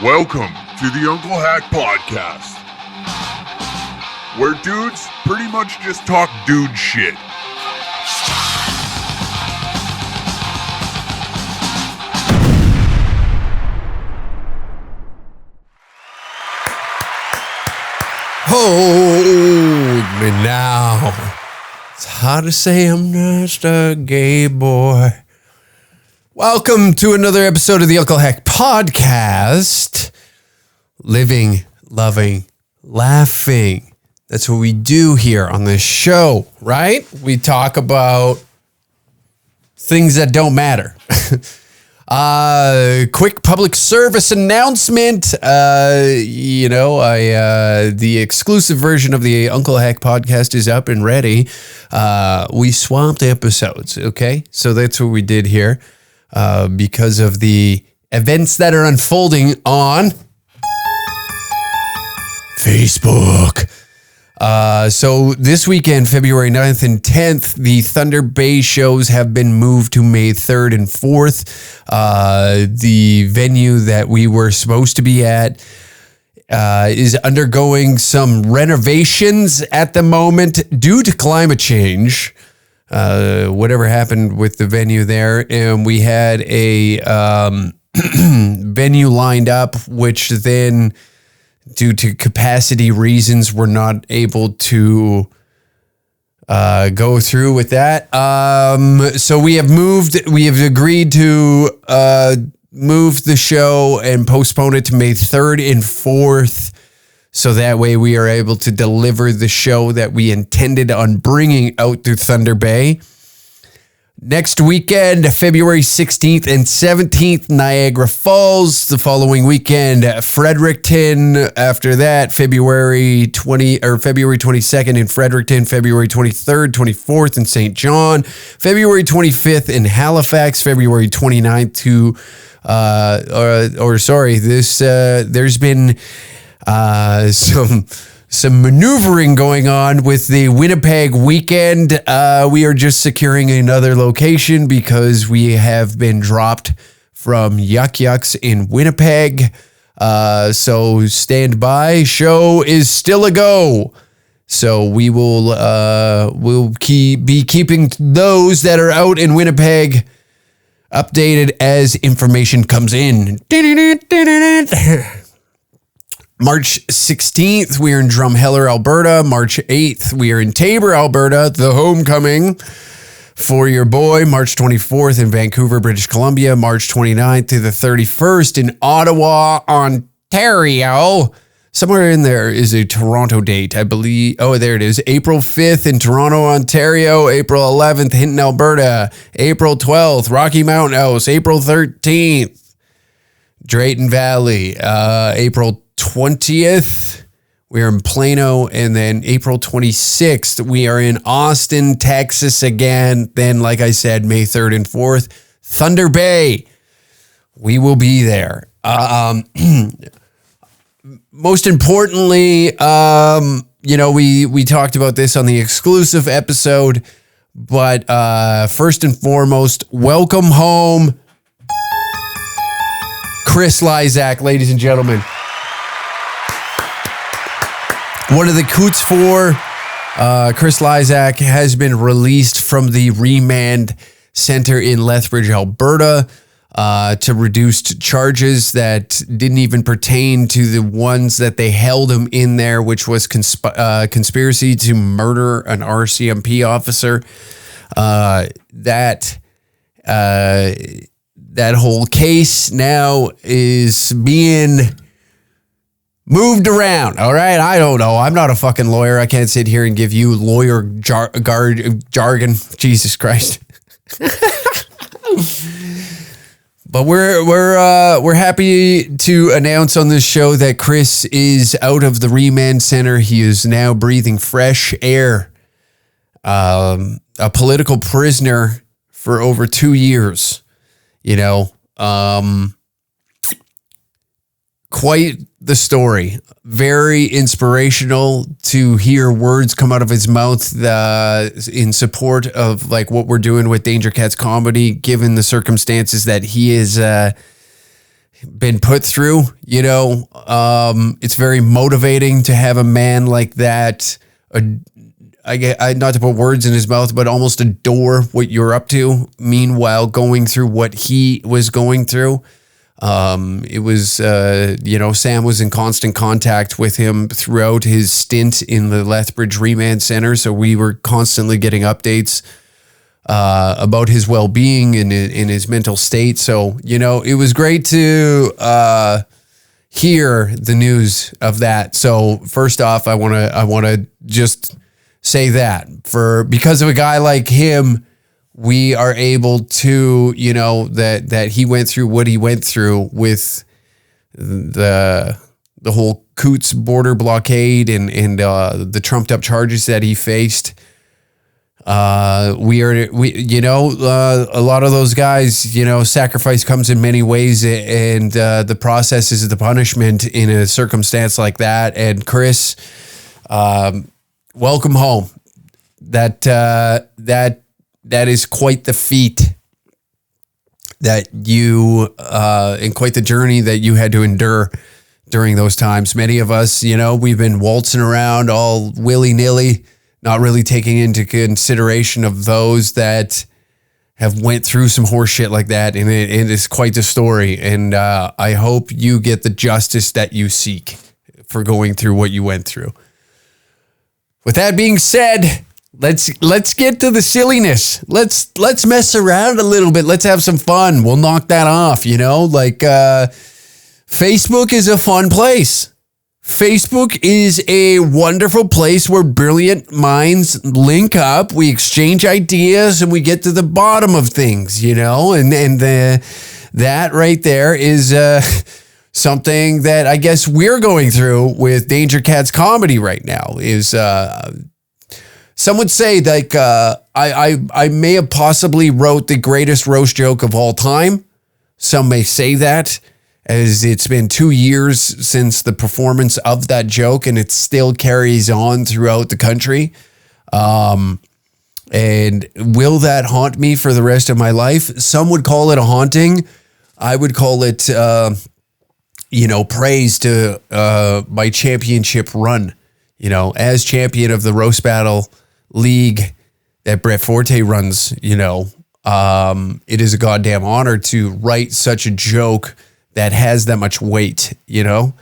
Welcome to the Unclehack Podcast, where dudes pretty much just talk dude shit. Hold me now. It's hard to say I'm just a gay boy. Welcome to another episode of the Unclehack Podcast. Living, loving, laughing. That's what we do here on this show, right? We talk about things that don't matter. Quick public service announcement. The exclusive version of the Unclehack Podcast is up and ready. We swapped episodes, okay? So that's what we did here. Because of the events that are unfolding on Facebook. So this weekend, February 9th and 10th, the Thunder Bay shows have been moved to May 3rd and 4th. The venue that we were supposed to be at is undergoing some renovations at the moment due to climate change. Whatever happened with the venue there. And we had a venue lined up, which then, due to capacity reasons, we're not able to go through with that. So we have agreed to move the show and postpone it to May 3rd and 4th. So that way we are able to deliver the show that we intended on bringing out to Thunder Bay. Next weekend, February 16th and 17th, Niagara Falls. The following weekend, Fredericton. After that, February 22nd in Fredericton, February 23rd, 24th in St. John, February 25th in Halifax, February 29th there's been some maneuvering going on with the Winnipeg weekend. We are just securing another location because we have been dropped from Yuck Yucks in Winnipeg. So stand by. Show is still a go. So we will be keeping those that are out in Winnipeg updated as information comes in. March 16th, we are in Drumheller, Alberta. March 8th, we are in Tabor, Alberta, the homecoming for your boy. March 24th in Vancouver, British Columbia. March 29th to the 31st in Ottawa, Ontario. Somewhere in there is a Toronto date, I believe. Oh, there it is. April 5th in Toronto, Ontario. April 11th, Hinton, Alberta. April 12th, Rocky Mountain House. April 13th, Drayton Valley. April 20th, we are in Plano, and then April 26th, we are in Austin, Texas again. Then, like I said, May 3rd and 4th, Thunder Bay. We will be there. Most importantly, we talked about this on the exclusive episode, but first and foremost, welcome home, Chris Liac, ladies and gentlemen. One of the coots for Chris Liac has been released from the remand center in Lethbridge, Alberta, to reduced charges that didn't even pertain to the ones that they held him in there, which was conspiracy to murder an RCMP officer. That whole case now is being moved around, all right? I don't know. I'm not a fucking lawyer. I can't sit here and give you lawyer jargon. Jesus Christ. But we're happy to announce on this show that Chris is out of the remand center. He is now breathing fresh air. A political prisoner for over 2 years. Quite the story. Very inspirational to hear words come out of his mouth in support of like what we're doing with Danger Cats comedy, given the circumstances that he is been put through, it's very motivating to have a man like that. I not to put words in his mouth, but almost adore what you're up to. Meanwhile, going through what he was going through. It was, Sam was in constant contact with him throughout his stint in the Lethbridge Remand Center. So we were constantly getting updates about his well-being and in his mental state. So, it was great to hear the news of that. So first off, I want to just say that because of a guy like him, we are able to, that he went through what he went through with the whole Coots border blockade and the trumped up charges that he faced. A lot of those guys, sacrifice comes in many ways, and the process is the punishment in a circumstance like that. And Chris, welcome home. That is quite the feat that you, and quite the journey that you had to endure during those times. Many of us, we've been waltzing around all willy-nilly, not really taking into consideration of those that have went through some horse shit like that. And it is quite the story. And I hope you get the justice that you seek for going through what you went through. With that being said, let's get to the silliness. Let's mess around a little bit. Let's have some fun. We'll knock that off, Facebook is a fun place. Facebook is a wonderful place where brilliant minds link up. We exchange ideas and we get to the bottom of things, that right there is something that I guess we're going through with Danger Cats comedy right now. Is some would say like I may have possibly wrote the greatest roast joke of all time. Some may say that, as it's been 2 years since the performance of that joke, and it still carries on throughout the country. And will that haunt me for the rest of my life? Some would call it a haunting. I would call it, praise to my championship run. As champion of the Roast Battle League that Brett Forte runs, it is a goddamn honor to write such a joke that has that much weight, and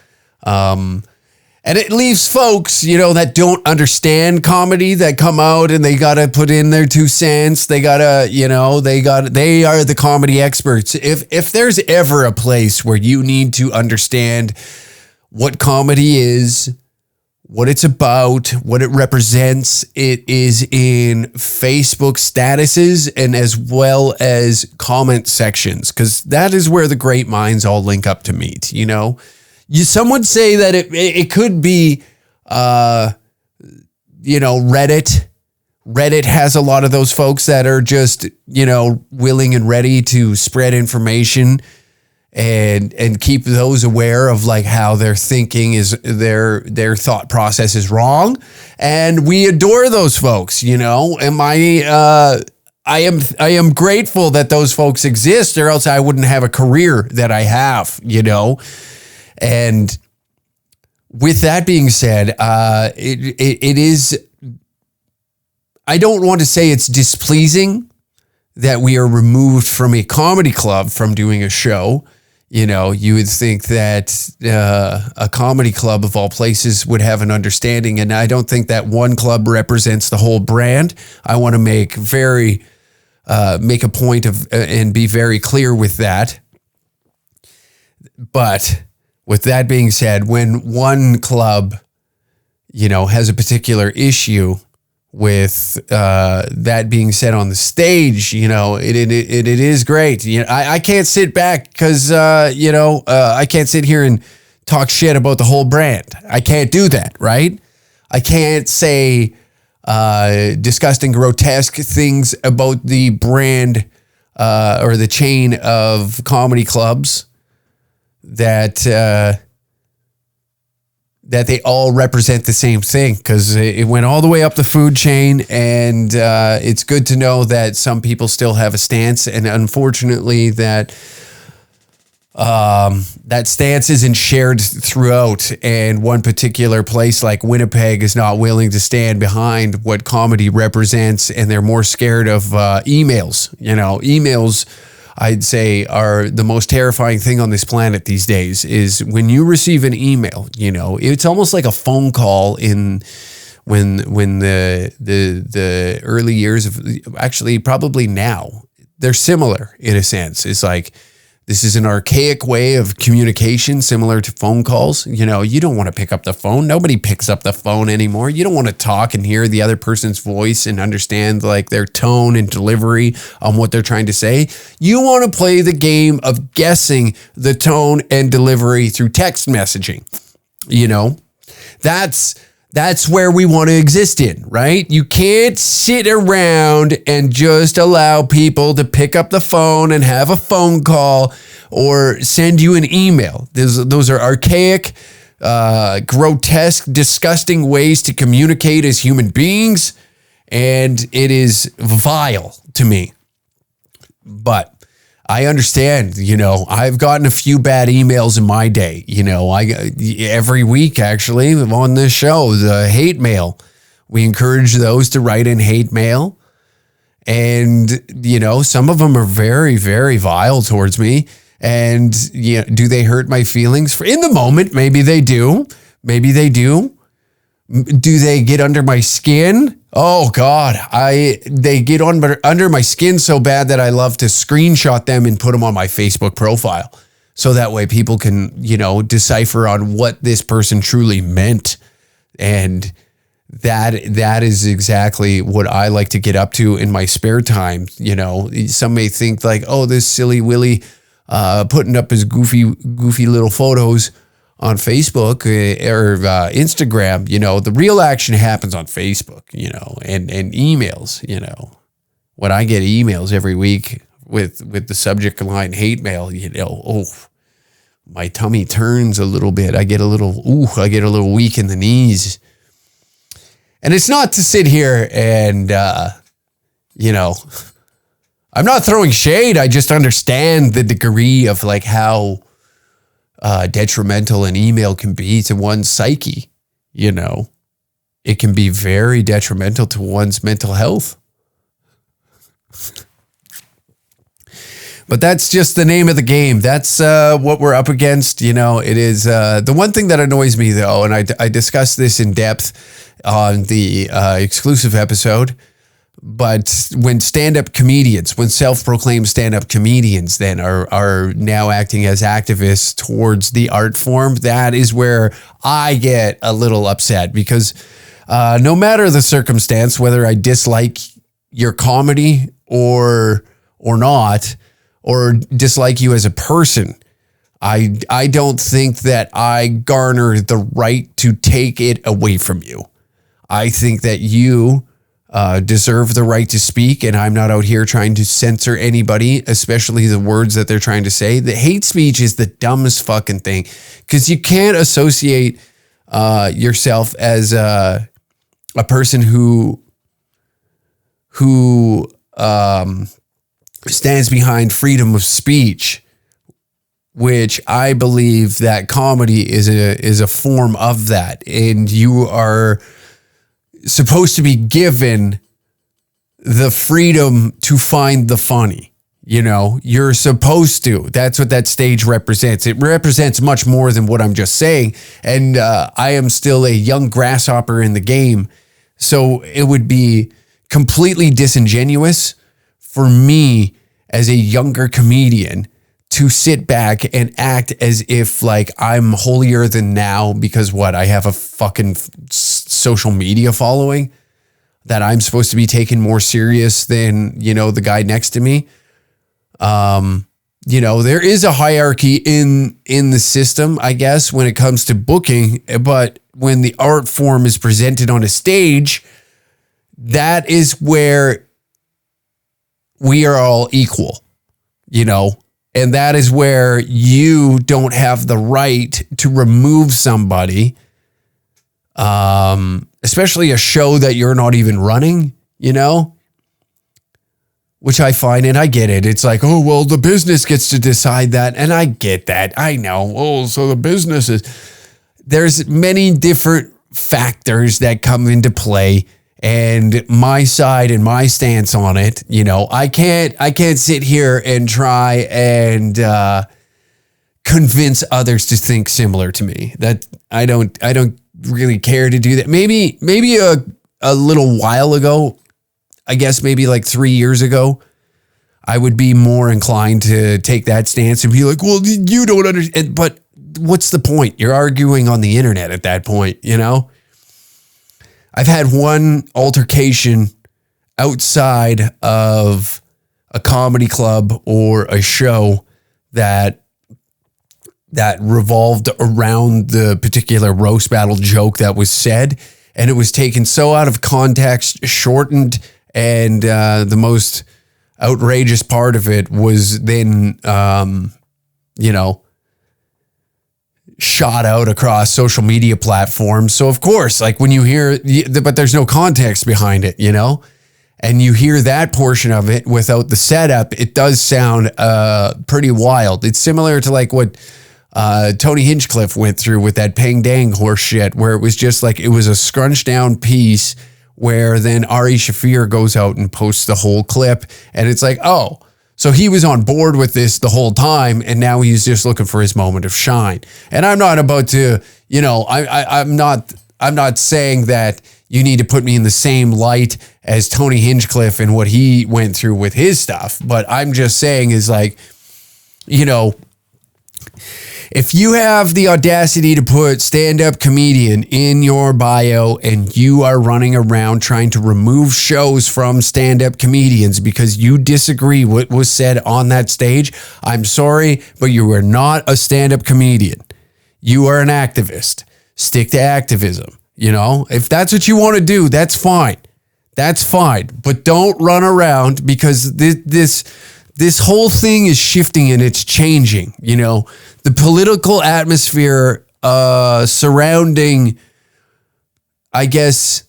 it leaves folks, that don't understand comedy that come out and they got to put in their 2 cents. They got to, they are the comedy experts. If there's ever a place where you need to understand what comedy is, what it's about, what it represents, it is in Facebook statuses and as well as comment sections, because that is where the great minds all link up to meet. Some would say that it could be, Reddit. Reddit has a lot of those folks that are just, willing and ready to spread information and keep those aware of like how their thinking is, their thought process is wrong. And we adore those folks, and I am grateful that those folks exist, or else I wouldn't have a career that I have, and with that being said, it is, I don't want to say it's displeasing that we are removed from a comedy club from doing a show. You would think that a comedy club of all places would have an understanding, and I don't think that one club represents the whole brand. I want to make a point of and be very clear with that. But with that being said, when one club, has a particular issue with that being said on the stage, it is great. I can't sit back because I can't sit here and talk shit about the whole brand. I can't do that, right? I can't say disgusting, grotesque things about the brand or the chain of comedy clubs that they all represent the same thing, because it went all the way up the food chain, and it's good to know that some people still have a stance, and unfortunately that that stance isn't shared throughout, and one particular place like Winnipeg is not willing to stand behind what comedy represents, and they're more scared of emails. Emails, I'd say, are the most terrifying thing on this planet these days. Is when you receive an email, it's almost like a phone call when the early years of, actually probably now, they're similar in a sense. It's like, this is an archaic way of communication, similar to phone calls. You don't want to pick up the phone. Nobody picks up the phone anymore. You don't want to talk and hear the other person's voice and understand like their tone and delivery on what they're trying to say. You want to play the game of guessing the tone and delivery through text messaging. That's where we want to exist in, right? You can't sit around and just allow people to pick up the phone and have a phone call or send you an email. Those are archaic, grotesque, disgusting ways to communicate as human beings, and it is vile to me. But I understand, I've gotten a few bad emails in my day. Every week, actually, on this show, the hate mail. We encourage those to write in hate mail. And, some of them are very, very vile towards me. And, do they hurt my feelings? In the moment, maybe they do. Maybe they do. Do they get under my skin? Oh God, they get under my skin so bad that I love to screenshot them and put them on my Facebook profile. So that way people can, decipher on what this person truly meant. And that is exactly what I like to get up to in my spare time. Some may think like, oh, this silly Willie putting up his goofy little photos on Facebook or Instagram. The real action happens on Facebook, and emails. When I get emails every week with the subject line hate mail, my tummy turns a little bit. I get a little weak in the knees. And it's not to sit here and, I'm not throwing shade. I just understand the degree of like how detrimental an email can be to one's psyche. It can be very detrimental to one's mental health. But that's just the name of the game. That's what we're up against. It is the one thing that annoys me, though, and I discussed this in depth on the exclusive episode. But when self-proclaimed stand-up comedians then are now acting as activists towards the art form, that is where I get a little upset, because no matter the circumstance, whether I dislike your comedy or not, or dislike you as a person, I don't think that I garner the right to take it away from you. I think that you deserve the right to speak, and I'm not out here trying to censor anybody, especially the words that they're trying to say. The hate speech is the dumbest fucking thing, because you can't associate yourself as a person who stands behind freedom of speech, which I believe that comedy is a form of that, and you are supposed to be given the freedom to find the funny. You're supposed to. That's what that stage represents. It represents much more than what I'm just saying. And I am still a young grasshopper in the game. So it would be completely disingenuous for me as a younger comedian to sit back and act as if like I'm holier than thou because I have a fucking social media following, that I'm supposed to be taken more serious than, the guy next to me. There is a hierarchy in the system, I guess, when it comes to booking, but when the art form is presented on a stage, that is where we are all equal, and that is where you don't have the right to remove somebody, especially a show that you're not even running, which I find, and I get it. It's like, oh, well, the business gets to decide that. And I get that. I know. Oh, so the business is, there's many different factors that come into play, and my side and my stance on it, you know, I can't sit here and try and convince others to think similar to me. That I don't really care to do that. Maybe a little while ago, I guess maybe like 3 years ago, I would be more inclined to take that stance and be like, well, you don't understand. But what's the point? You're arguing on the internet at that point, you know? I've had one altercation outside of a comedy club or a show that revolved around the particular roast battle joke that was said, and it was taken so out of context, shortened, and the most outrageous part of it was then, shot out across social media platforms. So of course, like when you hear, but there's no context behind it, you know, and you hear that portion of it without the setup, it does sound pretty wild. It's similar to like what Tony Hinchcliffe went through with that Pang Dang horse shit, where it was just like, it was a scrunched down piece where then Ari Shaffir goes out and posts the whole clip, and it's like, oh, so he was on board with this the whole time, and now he's just looking for his moment of shine. And I'm not about to, you know, I'm not saying that you need to put me in the same light as Tony Hinchcliffe and what he went through with his stuff. But I'm just saying is like, you know, if you have the audacity to put stand-up comedian in your bio and you are running around trying to remove shows from stand-up comedians because you disagree what was said on that stage, I'm sorry, but you are not a stand-up comedian. You are an activist. Stick to activism. You know, if that's what you want to do, that's fine. That's fine. But don't run around, because this whole thing is shifting and it's changing, you know. The political atmosphere surrounding, I guess,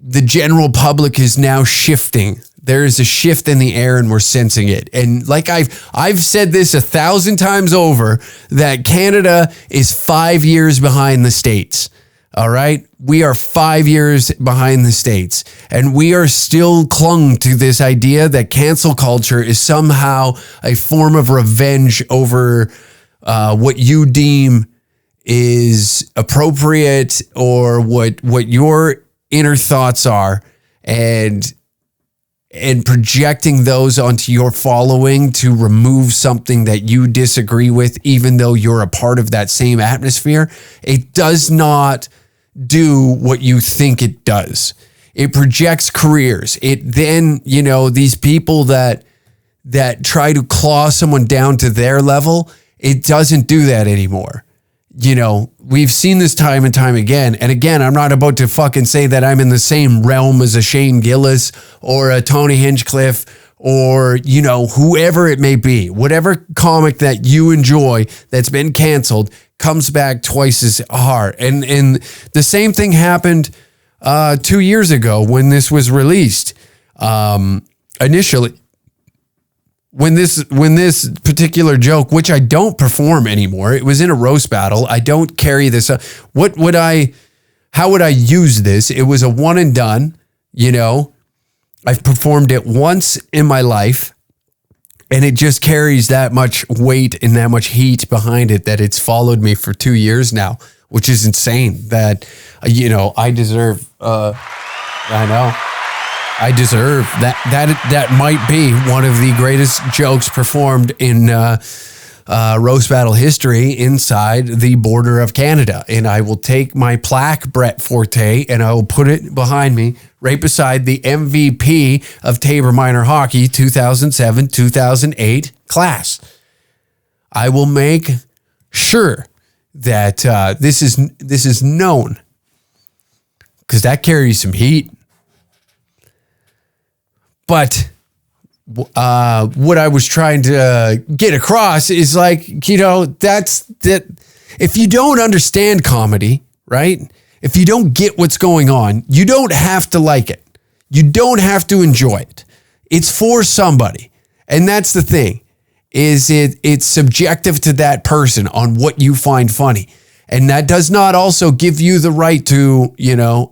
the general public is now shifting. There is a shift in the air and we're sensing it. And like I've said this 1,000 times over, that Canada is 5 years behind the States. All right. We are 5 years behind the States, and we are still clung to this idea that cancel culture is somehow a form of revenge over what you deem is appropriate or what your inner thoughts are, and projecting those onto your following to remove something that you disagree with, even though you're a part of that same atmosphere. It does not do what you think it does. It projects careers. It then, you know, these people that try to claw someone down to their level, it doesn't do that anymore. You know, we've seen this time and time again. And again, I'm not about to fucking say that I'm in the same realm as a Shane Gillis or a Tony Hinchcliffe or, you know, whoever it may be. Whatever comic that you enjoy that's been canceled comes back twice as hard. And the same thing happened 2 years ago when this was released. Initially, when this particular joke, which I don't perform anymore, it was in a roast battle. I don't carry this up. How would I use this? It was a one and done, you know. I've performed it once in my life, and it just carries that much weight and that much heat behind it that it's followed me for 2 years now, which is insane. That, you know, I deserve, I deserve that. That might be one of the greatest jokes performed in roast battle history inside the border of Canada. And I will take my plaque, Brett Forte, and I will put it behind me, right beside the MVP of Tabor Minor Hockey 2007-2008 class. I will make sure that this is known, because that carries some heat. But what I was trying to get across is, like, you know, that if you don't understand comedy, right? If you don't get what's going on, you don't have to like it. You don't have to enjoy it. It's for somebody. And that's the thing, is it's subjective to that person on what you find funny. And that does not also give you the right to,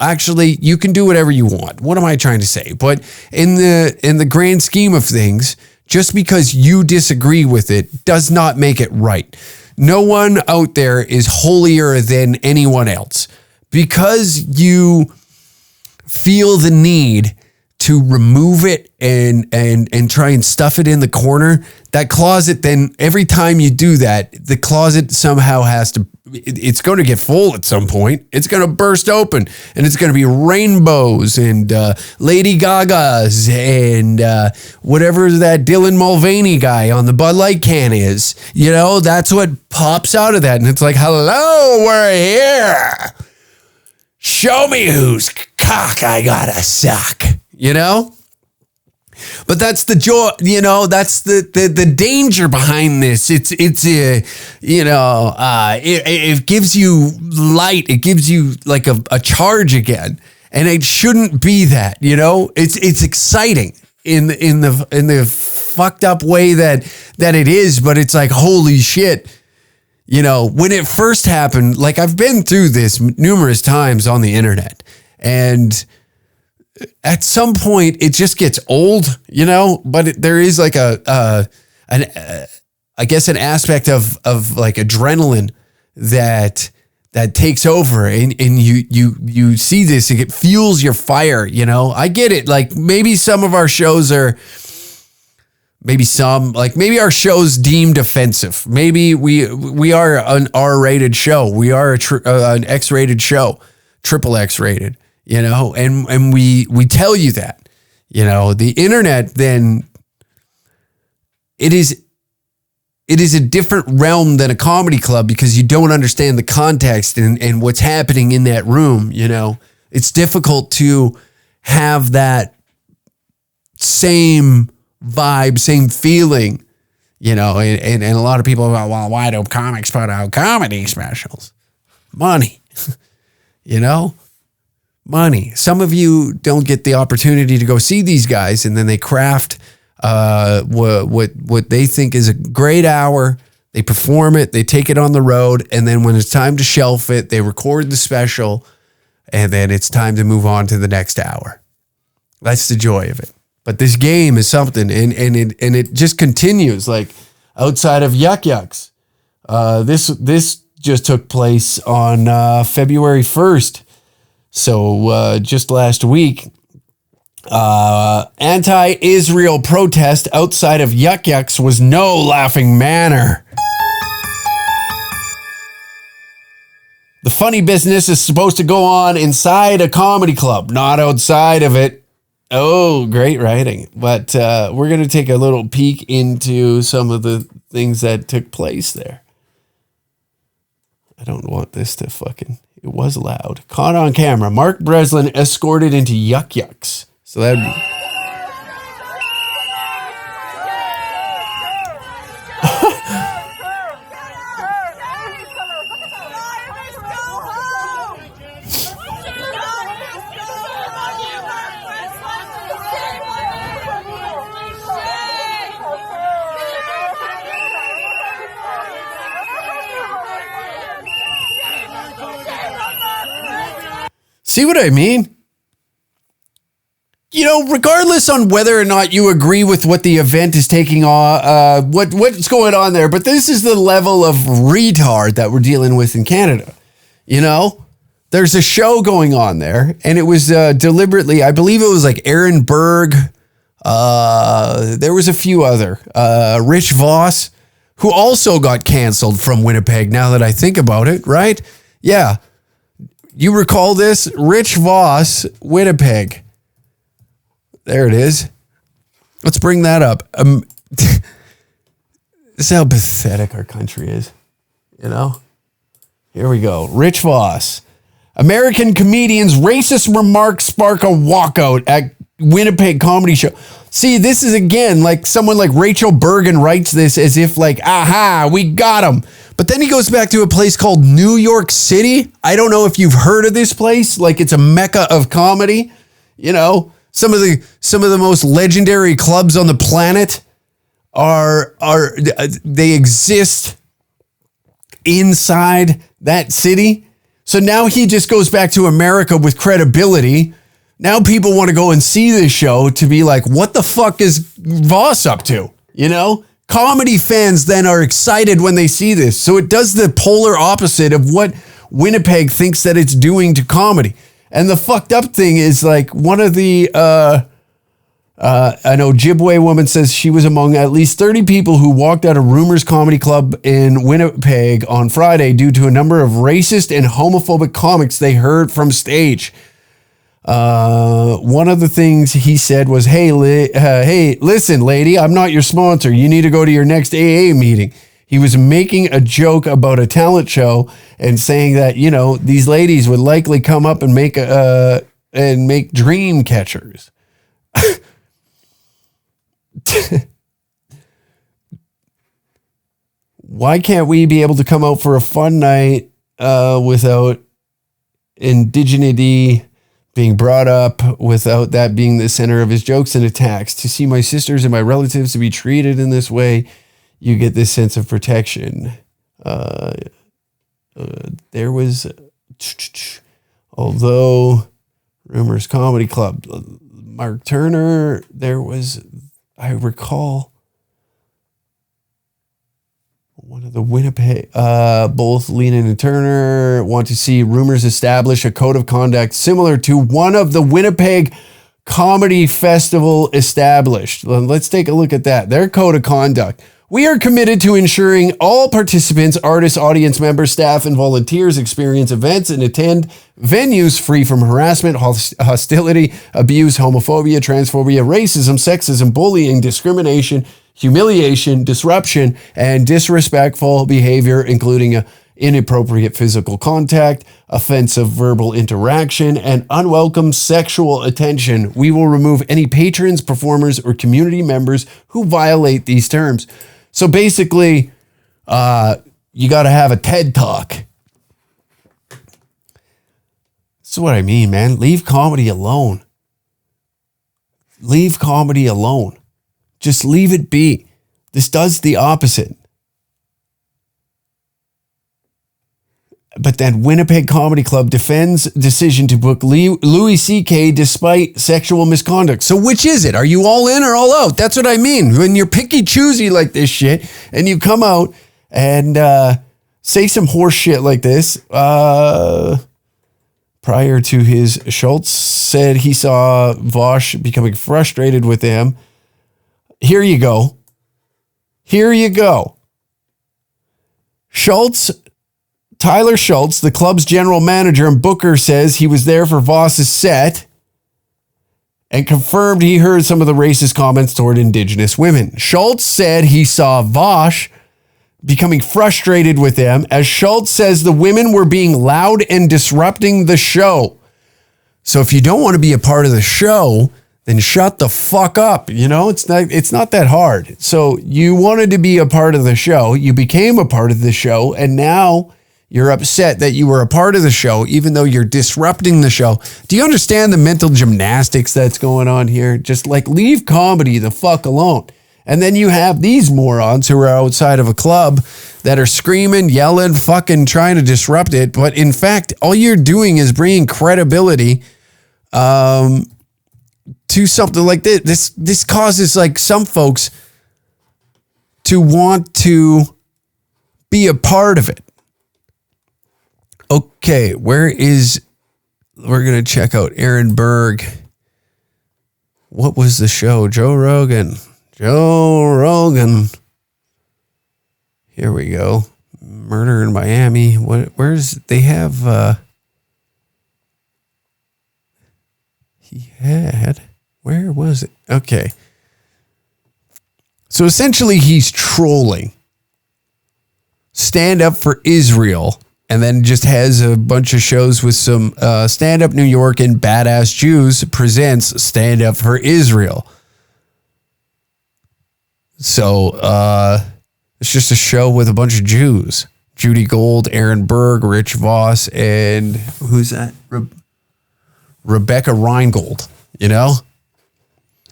actually, you can do whatever you want. What am I trying to say? But in the grand scheme of things, just because you disagree with it does not make it right. No one out there is holier than anyone else. Because you feel the need to remove it and try and stuff it in the corner, that closet, then every time you do that, the closet somehow it's going to get full at some point. It's going to burst open, and it's going to be rainbows and Lady Gagas and whatever that Dylan Mulvaney guy on the Bud Light can is. That's what pops out of that. And it's like, hello, we're here. Show me whose cock I gotta suck. But that's the joy, that's the danger behind this. It gives you light. It gives you like a charge again. And it shouldn't be that, it's exciting in the fucked up way that it is, but it's like, holy shit. When it first happened, like I've been through this numerous times on the internet, and at some point it just gets old, but there is like I guess an aspect of like adrenaline that takes over, and you see this, it fuels your fire, I get it. Like maybe some of our shows are, maybe our show's deemed offensive. Maybe we are an R-rated show. We are an X-rated show, triple X-rated, and we tell you that, the internet, then it is a different realm than a comedy club, because you don't understand the context and what's happening in that room. It's difficult to have that same vibe, same feeling, and a lot of people are like, well, why do comics put out comedy specials? Money, money. Some of you don't get the opportunity to go see these guys, and then they craft what they think is a great hour. They perform it, they take it on the road, and then when it's time to shelf it, they record the special, and then it's time to move on to the next hour. That's the joy of it. But this game is something, and it just continues, like outside of Yuck Yucks. This just took place on February 1st. So just last week, anti-Israel protest outside of Yuck Yucks was no laughing matter. The funny business is supposed to go on inside a comedy club, not outside of it. Oh, great writing. But we're going to take a little peek into some of the things that took place there. I don't want this to fucking... It was loud. Caught on camera. Mark Breslin escorted into Yuck Yucks. So that... See what I mean? Regardless on whether or not you agree with what the event is taking on, what's going on there, but this is the level of retard that we're dealing with in Canada. There's a show going on there, and it was deliberately, I believe it was like Aaron Berg. There was a few other, Rich Voss, who also got canceled from Winnipeg, now that I think about it, right? Yeah. You recall this? Rich Voss, Winnipeg. There it is. Let's bring that up. This is how pathetic our country is. Here we go. Rich Voss. American comedian's racist remarks spark a walkout at Winnipeg comedy show. See, this is again like someone like Rachel Bergen writes this as if like, aha, we got him. But then he goes back to a place called New York City. I don't know if you've heard of this place. Like it's a mecca of comedy. Some of the most legendary clubs on the planet they exist inside that city. So now he just goes back to America with credibility. Now people want to go and see this show to be like, what the fuck is Voss up to? You know, comedy fans then are excited when they see this. So it does the polar opposite of what Winnipeg thinks that it's doing to comedy. And the fucked up thing is like one of the, I know Jibway woman says she was among at least 30 people who walked out of Rumors Comedy Club in Winnipeg on Friday due to a number of racist and homophobic comics they heard from stage. One of the things he said was, hey, listen, lady, I'm not your sponsor. You need to go to your next AA meeting. He was making a joke about a talent show and saying that, you know, these ladies would likely come up and make dream catchers. Why can't we be able to come out for a fun night without indigeneity being brought up, without that being the center of his jokes and attacks? To see my sisters and my relatives to be treated in this way, you get this sense of protection. There was, although Rumors Comedy Club, Mark Turner, there was, I recall, one of the Winnipeg, both Leanan and Turner want to see Rumors establish a code of conduct similar to one of the Winnipeg Comedy Festival established. Let's take a look at that. Their code of conduct. We are committed to ensuring all participants, artists, audience members, staff, and volunteers experience events and attend venues free from harassment, hostility, abuse, homophobia, transphobia, racism, sexism, bullying, discrimination, humiliation, disruption, and disrespectful behavior, including inappropriate physical contact, offensive verbal interaction, and unwelcome sexual attention. We will remove any patrons, performers, or community members who violate these terms. So basically, you got to have a TED Talk. That's what I mean, man. Leave comedy alone. Leave comedy alone. Just leave it be. This does the opposite. But then Winnipeg Comedy Club defends decision to book Louis C.K. despite sexual misconduct. So which is it? Are you all in or all out? That's what I mean. When you're picky choosy like this shit and you come out and say some horse shit like this, prior to his, Schultz said he saw Voss becoming frustrated with him. Here you go. Here you go. Tyler Schultz, the club's general manager and booker, says he was there for Voss's set and confirmed he heard some of the racist comments toward Indigenous women. Schultz said he saw Voss becoming frustrated with them, as Schultz says the women were being loud and disrupting the show. So if you don't want to be a part of the show, then shut the fuck up. You know, it's not that hard. So you wanted to be a part of the show. You became a part of the show, and now you're upset that you were a part of the show, even though you're disrupting the show. Do you understand the mental gymnastics that's going on here? Just like leave comedy the fuck alone. And then you have these morons who are outside of a club that are screaming, yelling, fucking trying to disrupt it. But in fact, all you're doing is bringing credibility to something like this. This causes like some folks to want to be a part of it. Okay, we're going to check out Aaron Berg. What was the show? Joe Rogan. Here we go. Murder in Miami. Where's they have where was it? Okay. So essentially he's trolling. Stand Up for Israel. And then just has a bunch of shows with some Stand Up New York and Badass Jews presents Stand Up for Israel. So it's just a show with a bunch of Jews. Judy Gold, Aaron Berg, Rich Voss, and who's that? Rebecca Reingold, you know?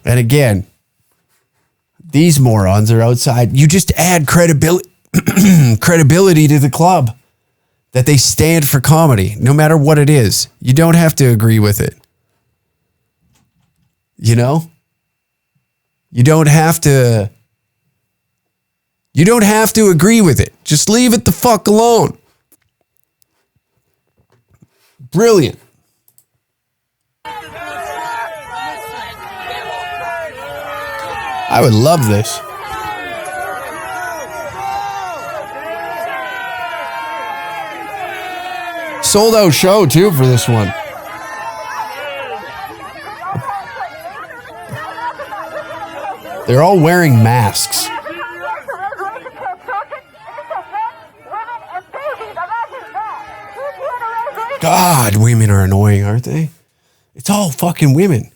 And again, these morons are outside. You just add credibility to the club that they stand for comedy, no matter what it is. You don't have to agree with it. You know? You don't have to agree with it. Just leave it the fuck alone. Brilliant. I would love this. Sold out show too for this one. They're all wearing masks. God, women are annoying, aren't they? It's all fucking women.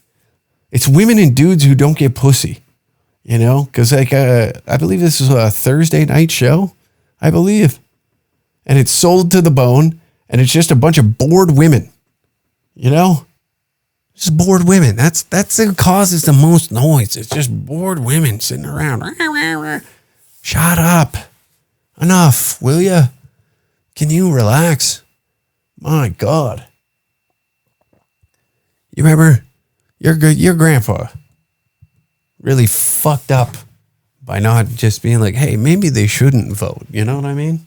It's women and dudes who don't get pussy. You know, because like I believe this is a Thursday night show, I believe, and it's sold to the bone, and it's just a bunch of bored women. You know, just bored women. That's what causes the most noise. It's just bored women sitting around. Shut up, enough, will you? Can you relax? My God, you remember your grandpa really fucked up by not just being like, hey, maybe they shouldn't vote. You know what I mean?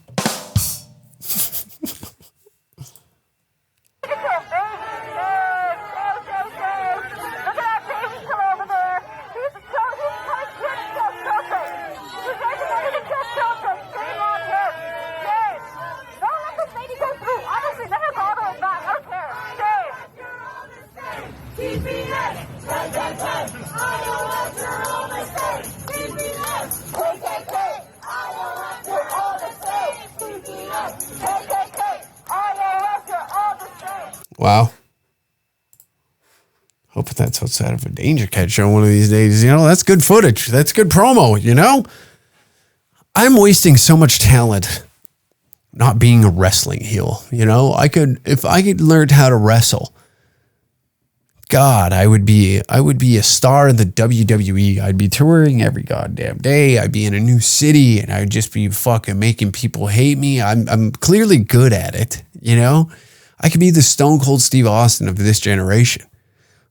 Wow. Hope that's outside of a Danger Cat show one of these days. You know, that's good footage. That's good promo, you know? I'm wasting so much talent not being a wrestling heel, you know? If I could learn how to wrestle, God, I would be a star in the WWE. I'd be touring every goddamn day. I'd be in a new city and I'd just be fucking making people hate me. I'm clearly good at it, you know? I could be the Stone Cold Steve Austin of this generation.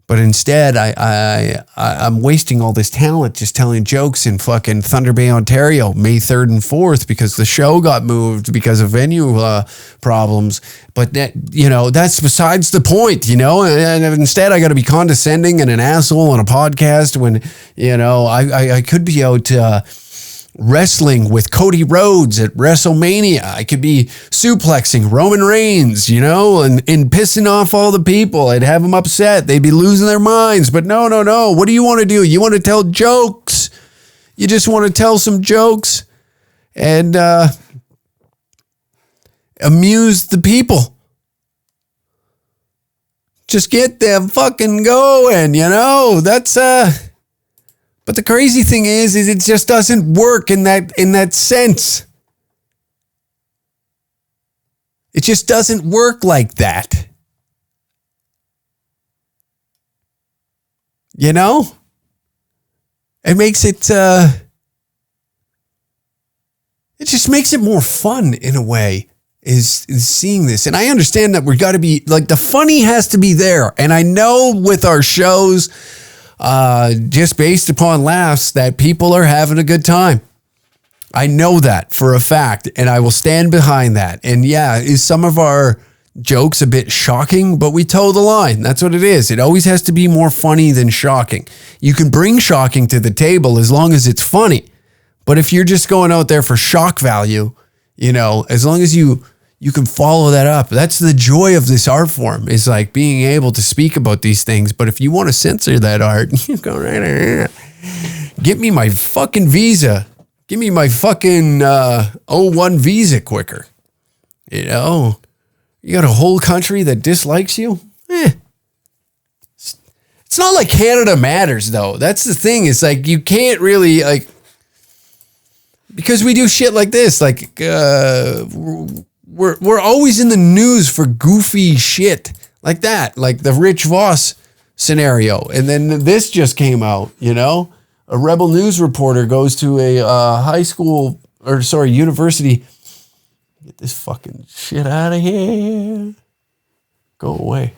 But instead, I'm wasting all this talent just telling jokes in fucking Thunder Bay, Ontario, May 3rd and 4th, because the show got moved because of venue problems. But that, you know, that's besides the point, you know. And instead, I got to be condescending and an asshole on a podcast when, you know, I could be out wrestling with Cody Rhodes at WrestleMania. I could be suplexing Roman Reigns, you know, and pissing off all the people. I'd have them upset. They'd be losing their minds. But no. What do you want to do? You want to tell jokes. You just want to tell some jokes and amuse the people. Just get them fucking going, you know. That's But the crazy thing is it just doesn't work in that sense. It just doesn't work like that. You know? It makes it just makes it more fun in a way, is seeing this. And I understand that we got to be, like, the funny has to be there. And I know with our shows, just based upon laughs, that people are having a good time. I know that for a fact, and I will stand behind that. And yeah, is some of our jokes a bit shocking, but we toe the line. That's what it is. It always has to be more funny than shocking. You can bring shocking to the table as long as it's funny. But if you're just going out there for shock value, you know, as long as you can follow that up. That's the joy of this art form, is like being able to speak about these things. But if you want to censor that art, you go right ahead. Get me my fucking visa. Give me my fucking 01 visa quicker. You know, you got a whole country that dislikes you. It's not like Canada matters, though. That's the thing. It's like you can't really, like, because we do shit like this. Like, We're always in the news for goofy shit like that. Like the Rich Voss scenario. And then this just came out, you know? A Rebel News reporter goes to a university. Get this fucking shit out of here. Go away.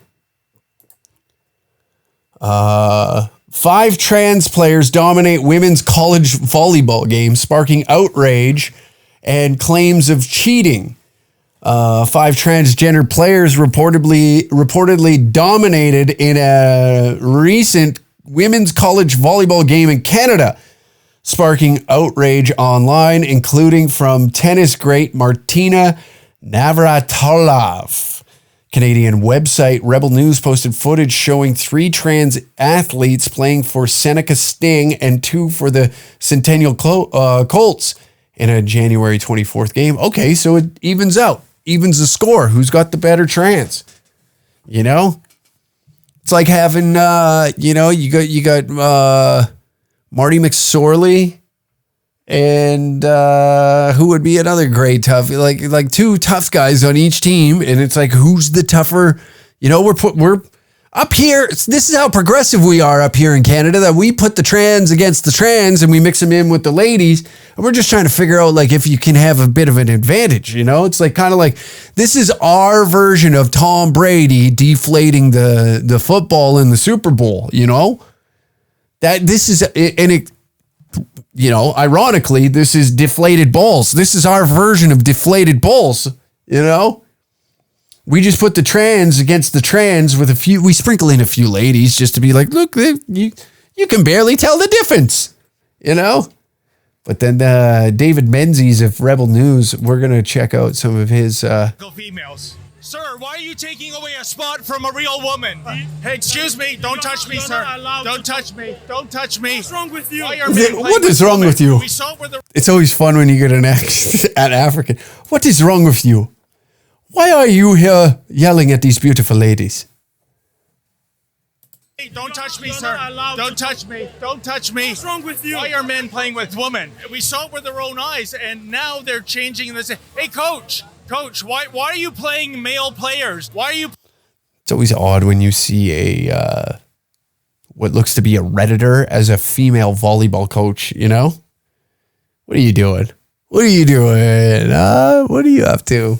5 trans players dominate women's college volleyball game, sparking outrage and claims of cheating. 5 transgender players reportedly dominated in a recent women's college volleyball game in Canada, sparking outrage online, including from tennis great Martina Navratilova. Canadian website Rebel News posted footage showing 3 trans athletes playing for Seneca Sting and 2 for the Centennial Colts in a January 24th game. Okay, so it evens out. Evens the score. Who's got the better trans? You know? It's like having, you got Marty McSorley and who would be another great tough, like 2 tough guys on each team, and it's like, who's the tougher? You know, we're up here. This is how progressive we are up here in Canada, that we put the trans against the trans and we mix them in with the ladies, and we're just trying to figure out like if you can have a bit of an advantage. You know, it's like kind of like this is our version of Tom Brady deflating the football in the Super Bowl. You know, that this is, and it. You know, ironically, this is deflated balls. This is our version of deflated balls. You know, we just put the trans against the trans with we sprinkle in a few ladies just to be like, look, you can barely tell the difference, you know? But then David Menzies of Rebel News, we're going to check out some of his... females. Sir, why are you taking away a spot from a real woman? Hey, excuse me. Don't touch me, sir. Don't touch me. Don't touch me. What's wrong with you? What is wrong with you? It's always fun when you get an African. What is wrong with you? Why are you here yelling at these beautiful ladies? Hey, don't touch me, sir. Don't touch me. Don't touch me. What's wrong with you? Why are men playing with women? We saw it with our own eyes, and now they're changing this. Hey, coach, why are you playing male players? Why are you? It's always odd when you see a what looks to be a Redditor as a female volleyball coach. You know, what are you doing? What are you doing? What are you up to?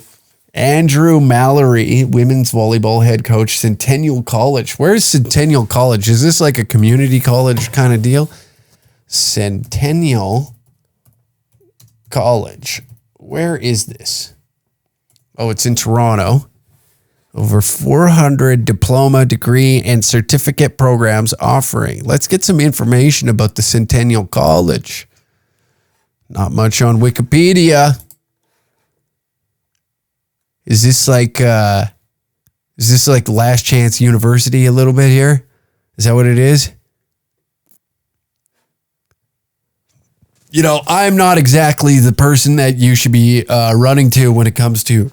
Andrew Mallory, women's volleyball head coach, Centennial College. Where's Centennial College? Is this like a community college kind of deal? Centennial College. Where is this? Oh, it's in Toronto. Over 400 diploma, degree, and certificate programs offering. Let's get some information about the Centennial College. Not much on Wikipedia. Is this like Last Chance University a little bit here? Is that what it is? You know, I'm not exactly the person that you should be running to when it comes to,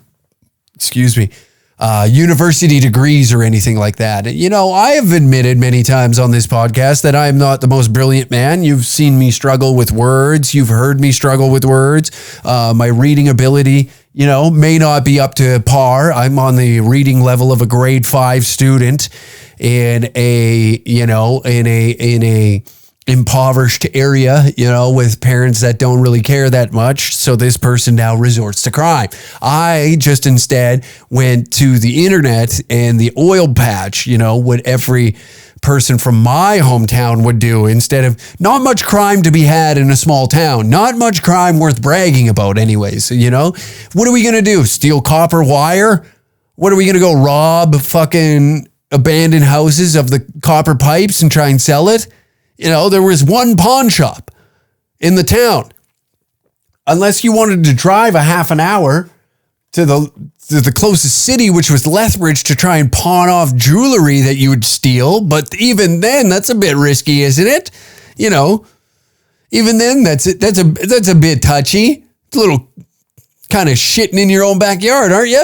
university degrees or anything like that. You know, I have admitted many times on this podcast that I'm not the most brilliant man. You've seen me struggle with words. You've heard me struggle with words. My reading ability, you know, may not be up to par. I'm on the reading level of a grade 5 student in a impoverished area, you know, with parents that don't really care that much. So this person now resorts to crime. I just instead went to the internet and the oil patch, you know, what every person from my hometown would do, instead of not much crime to be had in a small town, not much crime worth bragging about anyways. You know, what are we going to do? Steal copper wire? What are we going to go rob fucking abandoned houses of the copper pipes and try and sell it? You know, there was one pawn shop in the town. Unless you wanted to drive a half an hour to the closest city, which was Lethbridge, to try and pawn off jewelry that you would steal. But even then, that's a bit risky, isn't it? You know, even then, that's a bit touchy. It's a little kind of shitting in your own backyard, aren't you?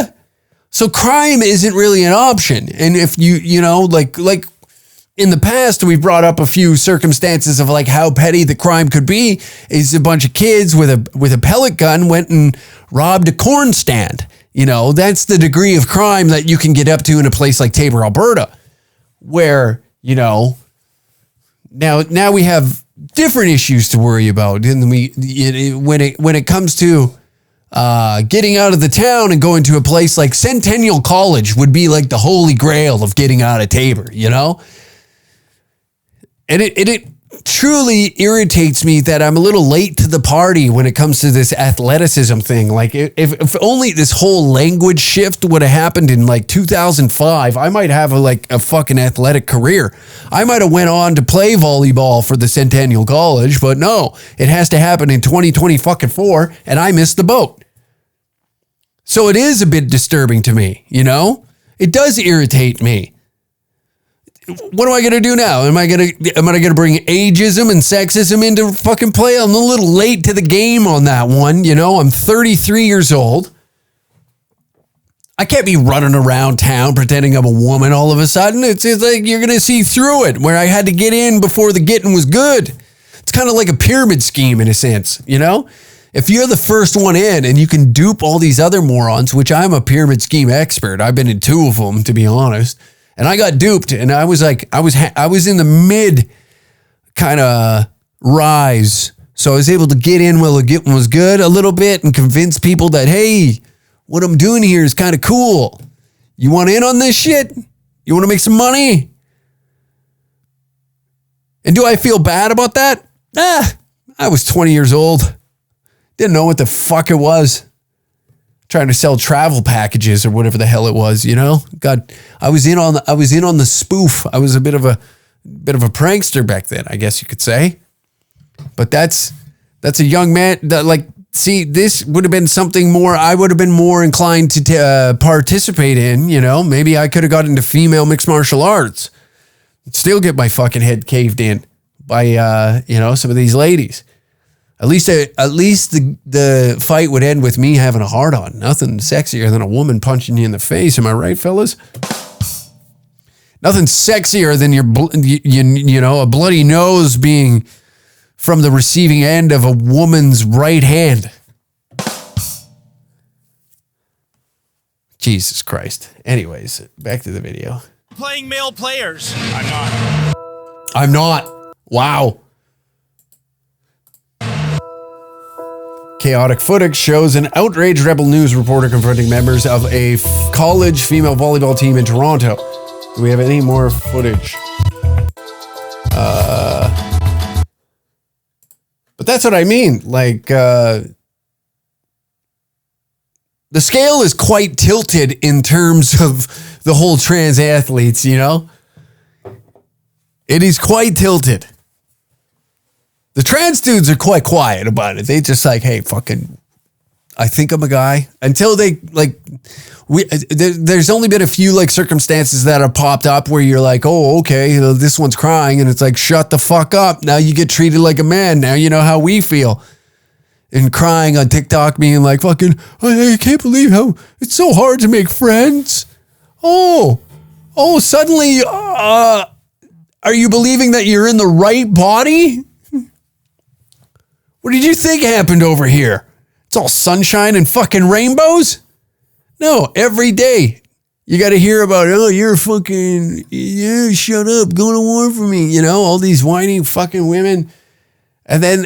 So crime isn't really an option. And if you know, like in the past, we've brought up a few circumstances of like how petty the crime could be. Is a bunch of kids with a pellet gun went and robbed a corn stand. You know, that's the degree of crime that you can get up to in a place like Taber, Alberta, where, you know, now we have different issues to worry about. And when it comes to getting out of the town and going to a place like Centennial College would be like the holy grail of getting out of Tabor, you know? And it truly irritates me that I'm a little late to the party when it comes to this athleticism thing. Like if only this whole language shift would have happened in like 2005, I might have a fucking athletic career. I might have went on to play volleyball for the Centennial College, but no, it has to happen in 2024 and I missed the boat. So it is a bit disturbing to me, you know? It does irritate me. What am I going to do now? Am I going to bring ageism and sexism into fucking play? I'm a little late to the game on that one. You know, I'm 33 years old. I can't be running around town pretending I'm a woman all of a sudden. It's like you're going to see through it, where I had to get in before the getting was good. It's kind of like a pyramid scheme in a sense, you know? If you're the first one in and you can dupe all these other morons, which I'm a pyramid scheme expert. I've been in 2 of them, to be honest. And I got duped, and I was like, I was in the mid kind of rise. So I was able to get in while the getting was good a little bit and convince people that, hey, what I'm doing here is kind of cool. You want in on this shit? You want to make some money? And do I feel bad about that? I was 20 years old. Didn't know what the fuck it was. Trying to sell travel packages or whatever the hell it was, you know? God, I was in on the spoof. I was a bit of a prankster back then, I guess you could say. But that's a young man that, like, see, this would have been something more I would have been more inclined to participate in, you know? Maybe I could have got into female mixed martial arts. Still get my fucking head caved in by some of these ladies. At least the fight would end with me having a hard on. Nothing sexier than a woman punching you in the face. Am I right, fellas? Nothing sexier than a bloody nose being from the receiving end of a woman's right hand. Jesus Christ. Anyways, back to the video. Playing male players. I'm not. Wow. Chaotic footage shows an outraged Rebel News reporter confronting members of a college female volleyball team in Toronto. Do we have any more footage? But that's what I mean. Like, the scale is quite tilted in terms of the whole trans athletes, you know? It is quite tilted. The trans dudes are quite quiet about it. They just like, hey, fucking, I think I'm a guy. Until they, like, there's only been a few, like, circumstances that have popped up where you're like, oh, okay, this one's crying. And it's like, shut the fuck up. Now you get treated like a man. Now you know how we feel. And crying on TikTok being like, fucking, I can't believe how it's so hard to make friends. Oh, suddenly, are you believing that you're in the right body? What did you think happened over here? It's all sunshine and fucking rainbows? No, every day you got to hear about, oh, you're fucking, yeah, shut up, go to war for me. You know, all these whining fucking women. And then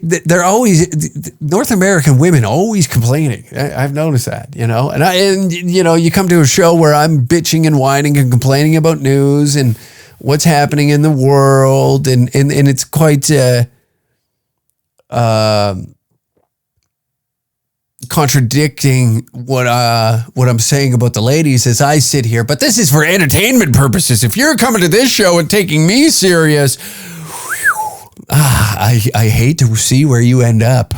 they're always, North American women always complaining. I've noticed that, you know, and you come to a show where I'm bitching and whining and complaining about news and what's happening in the world. And it's quite, contradicting what I'm saying about the ladies as I sit here, but this is for entertainment purposes. If you're coming to this show and taking me serious, I hate to see where you end up.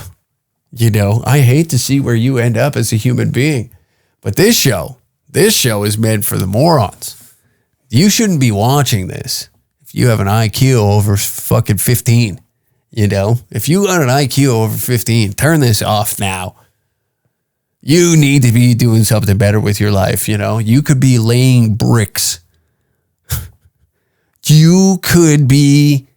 You know, I hate to see where you end up as a human being. But this show is meant for the morons. You shouldn't be watching this if you have an IQ over fucking 15. You know, if you got an IQ over 15, turn this off now. You need to be doing something better with your life, you know. You could be laying bricks. You could be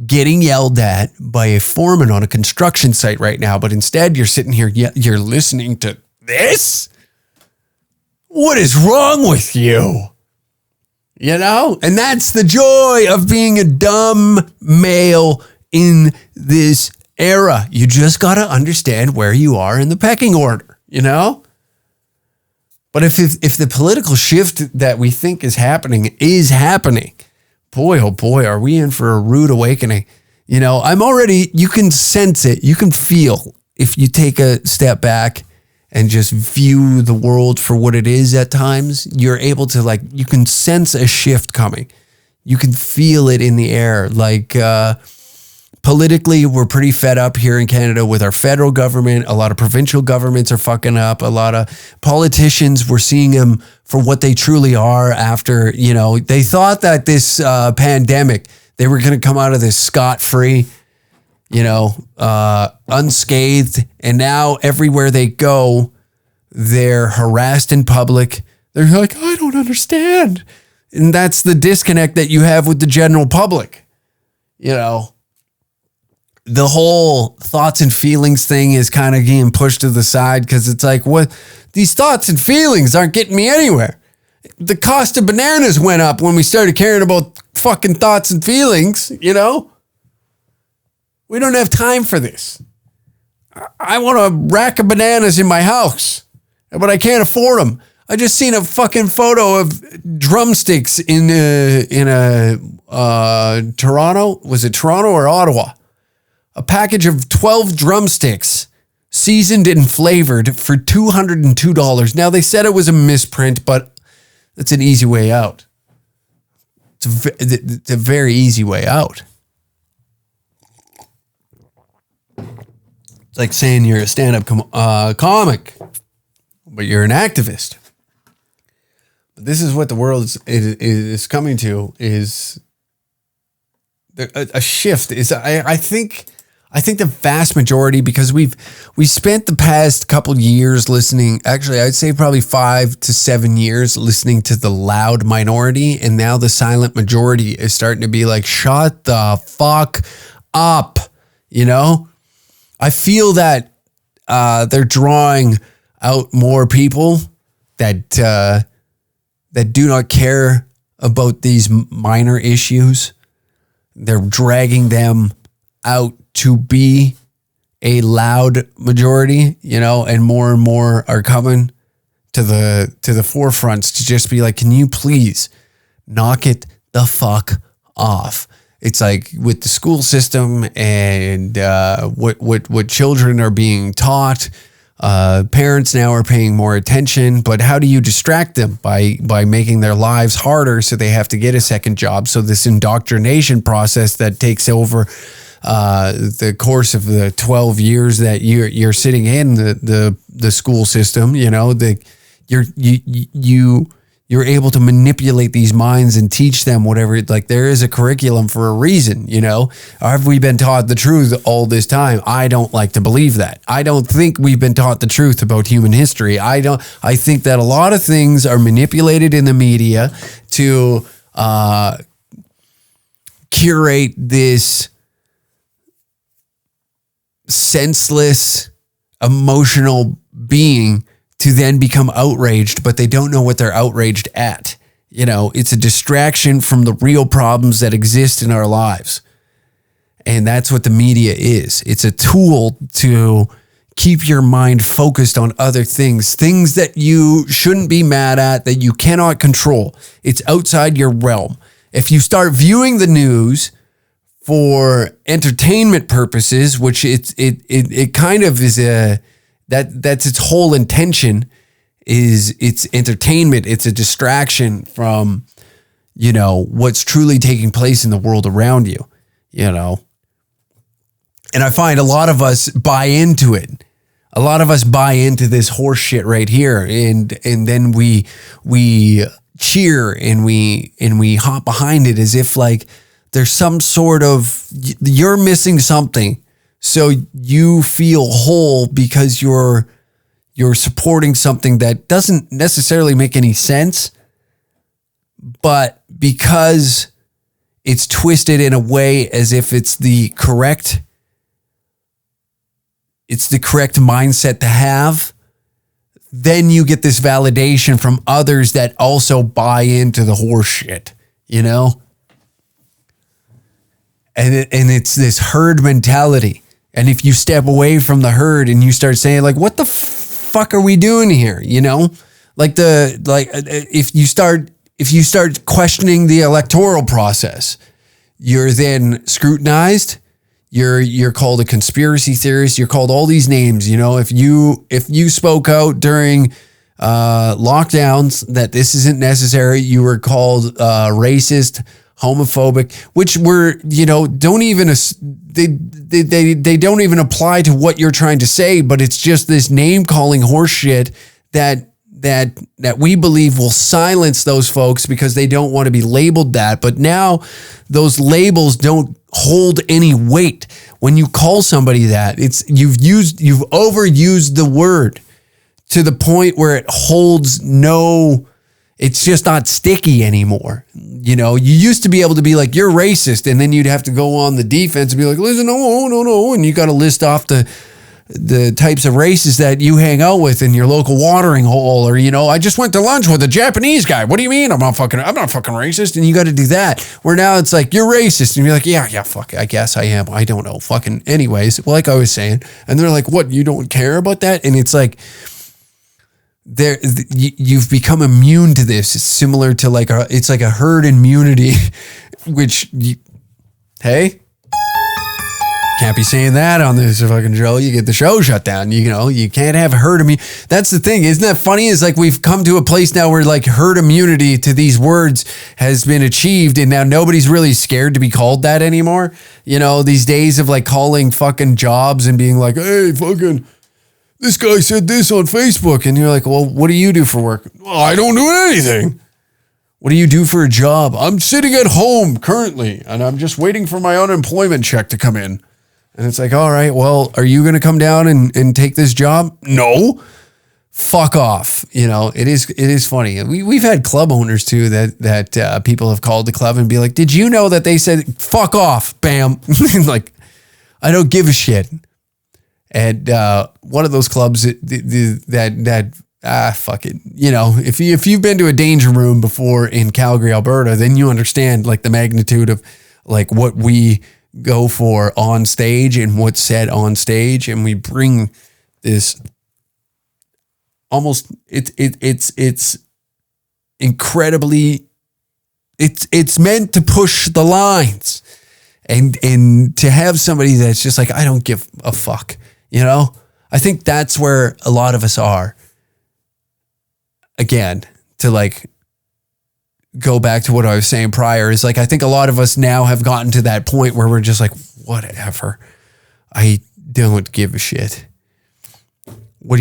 getting yelled at by a foreman on a construction site right now, but instead you're sitting here, you're listening to this? What is wrong with you? You know? And that's the joy of being a dumb male in this era. You just got to understand where you are in the pecking order, you know? But if the political shift that we think is happening, boy, oh boy, are we in for a rude awakening. You know, you can sense it. You can feel if you take a step back and just view the world for what it is at times, you're able to you can sense a shift coming. You can feel it in the air. Politically, we're pretty fed up here in Canada with our federal government. A lot of provincial governments are fucking up. A lot of politicians, we're seeing them for what they truly are after, they thought that this pandemic, they were going to come out of this scot-free, unscathed. And now everywhere they go, they're harassed in public. They're like, I don't understand. And that's the disconnect that you have with the general public, The whole thoughts and feelings thing is kind of getting pushed to the side because it's like, what? These thoughts and feelings aren't getting me anywhere. The cost of bananas went up when we started caring about fucking thoughts and feelings, We don't have time for this. I want a rack of bananas in my house, but I can't afford them. I just seen a fucking photo of drumsticks in Toronto. Was it Toronto or Ottawa? A package of 12 drumsticks, seasoned and flavored for $202. Now, they said it was a misprint, but it's an easy way out. It's a very easy way out. It's like saying you're a stand-up comic, but you're an activist. But this is what the world is coming to, is a shift. I think the vast majority, because we spent the past couple years listening, actually I'd say probably 5 to 7 years listening to the loud minority, and now the silent majority is starting to be like, shut the fuck up, I feel that they're drawing out more people that do not care about these minor issues. They're dragging them out to be a loud majority, and more are coming to the forefronts to just be like, can you please knock it the fuck off? It's like with the school system and what children are being taught. Parents now are paying more attention, but how do you distract them? By making their lives harder so they have to get a second job. So this indoctrination process that takes over the course of the 12 years that you're sitting in the school system, you're able to manipulate these minds and teach them whatever. Like, there is a curriculum for a reason, Have we been taught the truth all this time? I don't like to believe that. I don't think we've been taught the truth about human history. I think that a lot of things are manipulated in the media to curate this senseless, emotional being to then become outraged, but they don't know what they're outraged at. It's a distraction from the real problems that exist in our lives. And that's what the media is. It's a tool to keep your mind focused on other things that you shouldn't be mad at, that you cannot control. It's outside your realm. If you start viewing the news for entertainment purposes, which it kind of is that's its whole intention, is it's entertainment. It's a distraction from, what's truly taking place in the world around you, And I find a lot of us buy into it. A lot of us buy into this horse shit right here. And then we cheer and we hop behind it as if like there's some sort of, you're missing something. So you feel whole because you're supporting something that doesn't necessarily make any sense, but because it's twisted in a way as if it's the correct mindset to have, then you get this validation from others that also buy into the horse shit, you know? And it's this herd mentality. And if you step away from the herd and you start saying like, what the fuck are we doing here? You know, if you start questioning the electoral process, you're then scrutinized. You're called a conspiracy theorist. You're called all these names. You know, if you spoke out during lockdowns that this isn't necessary, you were called racist, homophobic, which were, you know, don't even they don't even apply to what you're trying to say, but it's just this name calling horse shit that we believe will silence those folks because they don't want to be labeled that. But now those labels don't hold any weight. When you call somebody that, you've overused the word to the point where it holds it's just not sticky anymore. You know, you used to be able to be like, you're racist, and then you'd have to go on the defense and be like, listen, no, and you got to list off the types of races that you hang out with in your local watering hole, or, you know, I just went to lunch with a Japanese guy. What do you mean? I'm not fucking racist. And you got to do that. Where now it's like, you're racist. And you're like, yeah, fuck, I guess I am. I don't know. Fucking anyways, like I was saying. And they're like, what? You don't care about that? And it's like, you've become immune to this. It's similar to it's like a herd immunity, which hey, can't be saying that on this fucking show. You get the show shut down. You know, you can't have herd immunity. That's the thing. Isn't that funny? It's like we've come to a place now where like herd immunity to these words has been achieved, and now nobody's really scared to be called that anymore. You know, these days of like calling fucking jobs and being like, hey, fucking, this guy said this on Facebook. And you're like, well, what do you do for work? Well, I don't do anything. What do you do for a job? I'm sitting at home currently, and I'm just waiting for my unemployment check to come in. And it's like, all right, well, are you going to come down and take this job? No. Fuck off. You know, it is funny. We've had club owners too that people have called the club and be like, did you know that they said, fuck off, bam. Like, I don't give a shit. And one of those clubs fuck it. You know, if you've been to a danger room before in Calgary, Alberta, then you understand like the magnitude of like what we go for on stage and what's said on stage. And we bring this almost, it's incredibly, it's meant to push the lines and to have somebody that's just like, I don't give a fuck. You know, I think that's where a lot of us are. Again, to like go back to what I was saying prior, is like, I think a lot of us now have gotten to that point where we're just like, whatever. I don't give a shit. What?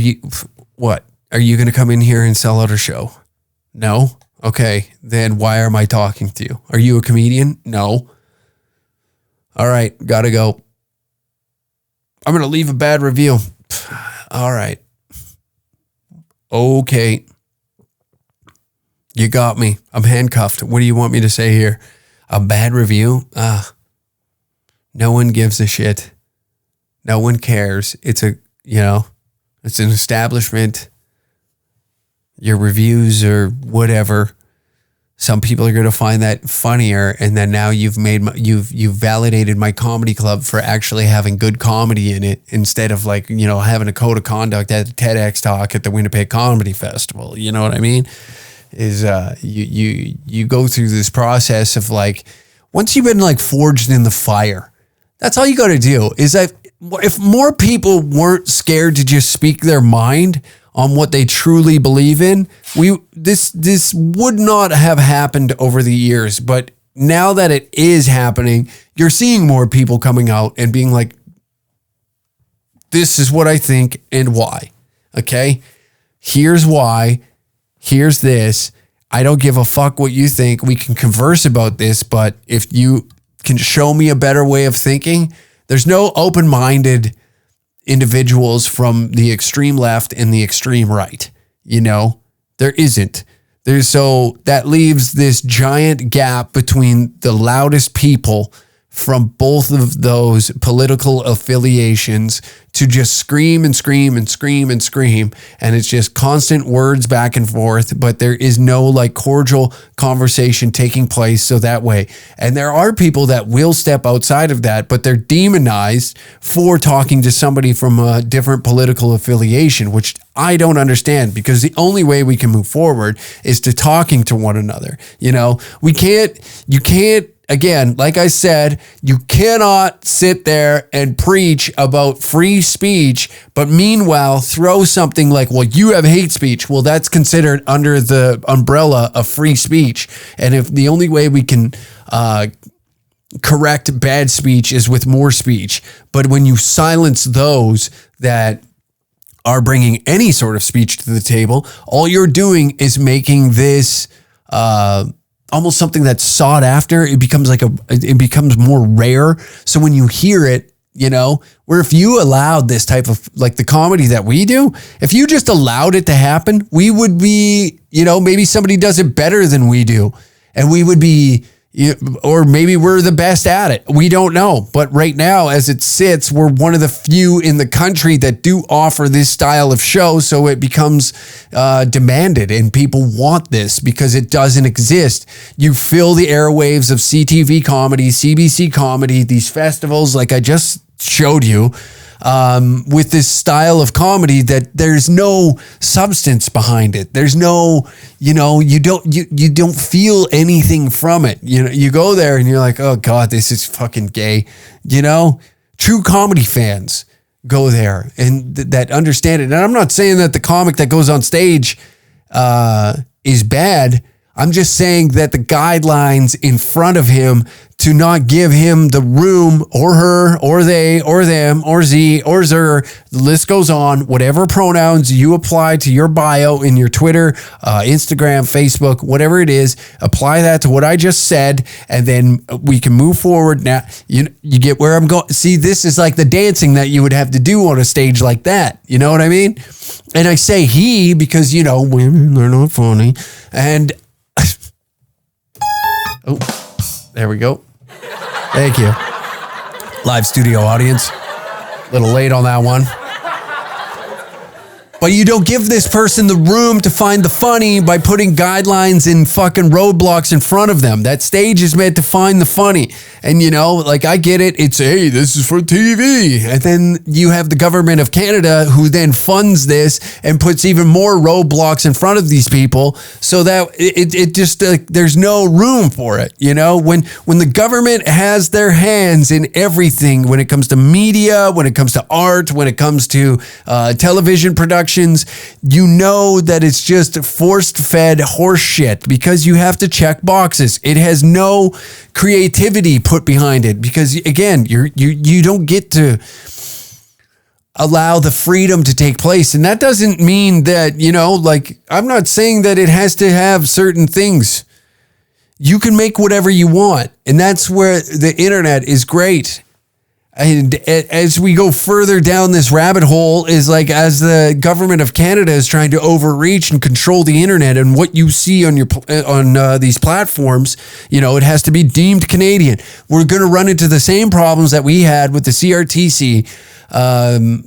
Are you going to come in here and sell out a show? No? Okay. Then why am I talking to you? Are you a comedian? No. All right. Gotta go. I'm going to leave a bad review. All right. Okay. You got me. I'm handcuffed. What do you want me to say here? A bad review? No one gives a shit. No one cares. It's an establishment. Your reviews or whatever. Some people are going to find that funnier, and then now you've validated my comedy club for actually having good comedy in it, instead of like, you know, having a code of conduct at a TEDx talk at the Winnipeg Comedy Festival. You know what I mean? Is you go through this process of like, once you've been like forged in the fire, that's all you got to do. Is that if more people weren't scared to just speak their mind on what they truly believe in, this would not have happened over the years. But now that it is happening, you're seeing more people coming out and being like, this is what I think and why. Okay? Here's why. Here's this. I don't give a fuck what you think. We can converse about this, but if you can show me a better way of thinking, there's no open-minded individuals from the extreme left and the extreme right. You know, there isn't. So that leaves this giant gap between the loudest people from both of those political affiliations to just scream and scream and scream and scream. And it's just constant words back and forth, but there is no like cordial conversation taking place. So that way, and there are people that will step outside of that, but they're demonized for talking to somebody from a different political affiliation, which I don't understand, because the only way we can move forward is to talking to one another. You can't, again, like I said, you cannot sit there and preach about free speech, but meanwhile throw something like, well, you have hate speech. Well, that's considered under the umbrella of free speech. And if the only way we can correct bad speech is with more speech, but when you silence those that are bringing any sort of speech to the table, all you're doing is making this almost something that's sought after. It becomes more rare. So when you hear it, where if you allowed this type of, like the comedy that we do, if you just allowed it to happen, we would be, maybe somebody does it better than we do, and we would be, or maybe we're the best at it. We don't know. But right now, as it sits, we're one of the few in the country that do offer this style of show. So it becomes demanded, and people want this because it doesn't exist. You fill the airwaves of CTV comedy, CBC comedy, these festivals like I just showed you, with this style of comedy that there's no substance behind it. There's no, you don't feel anything from it. You go there and you're like, oh God, this is fucking gay. True comedy fans go there and that understand it. And I'm not saying that the comic that goes on stage is bad. I'm just saying that the guidelines in front of him to not give him the room, or her, or they, or them, or Z, or zer, the list goes on, whatever pronouns you apply to your bio in your Twitter, Instagram, Facebook, whatever it is, apply that to what I just said, and then we can move forward. Now, you get where I'm going. See, this is like the dancing that you would have to do on a stage like that. You know what I mean? And I say he because, women, they're not funny. And oh, there we go. Thank you. Live studio audience. A little late on that one. But you don't give this person the room to find the funny by putting guidelines and fucking roadblocks in front of them. That stage is meant to find the funny. And I get it. It's, hey, this is for TV. And then you have the government of Canada who then funds this and puts even more roadblocks in front of these people so that it just, there's no room for it. When the government has their hands in everything, when it comes to media, when it comes to art, when it comes to television production, that it's just forced fed horse shit because you have to check boxes. It has no creativity put behind it because, again, you don't get to allow the freedom to take place. And that doesn't mean that, I'm not saying that it has to have certain things. You can make whatever you want. And that's where the internet is great. And as we go further down this rabbit hole is like, as the government of Canada is trying to overreach and control the internet and what you see on these platforms, it has to be deemed Canadian. We're going to run into the same problems that we had with the CRTC,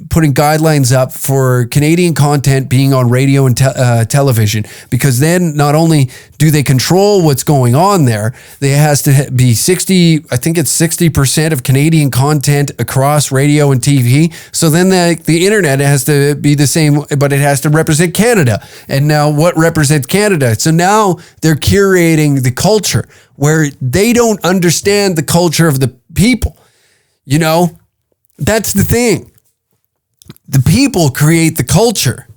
putting guidelines up for Canadian content being on radio and television, because then not only do they control what's going on there, there has to be 60% of Canadian content across radio and TV. So then the internet has to be the same, but it has to represent Canada. And now what represents Canada? So now they're curating the culture where they don't understand the culture of the people. That's the thing. The people create the culture.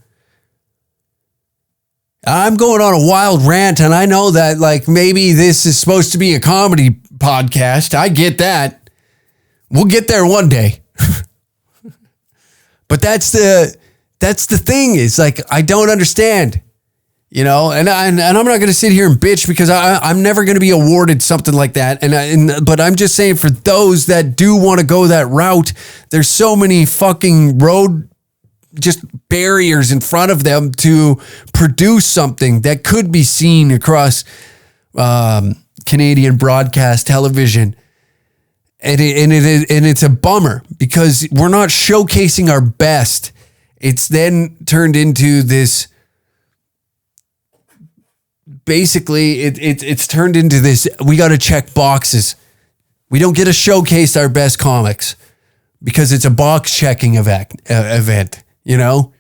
I'm going on a wild rant, and I know that maybe this is supposed to be a comedy podcast. I get that. We'll get there one day. But that's the thing is I don't understand. And I'm not going to sit here and bitch because I'm never going to be awarded something like that. But I'm just saying, for those that do want to go that route, there's so many fucking just barriers in front of them to produce something that could be seen across Canadian broadcast television. And it's a bummer because we're not showcasing our best. It's then turned into this. Basically, it's turned into this. We got to check boxes. We don't get to showcase our best comics because it's a box checking event. You know,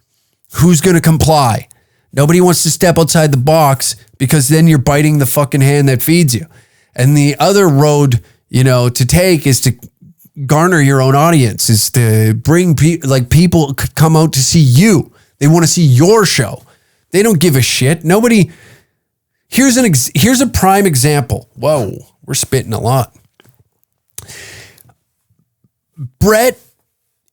who's going to comply? Nobody wants to step outside the box because then you're biting the fucking hand that feeds you. And the other road, you know, to take is to garner your own audience, is to bring people come out to see you. They want to see your show. They don't give a shit. Nobody. Here's a prime example. Whoa, we're spitting a lot. Brett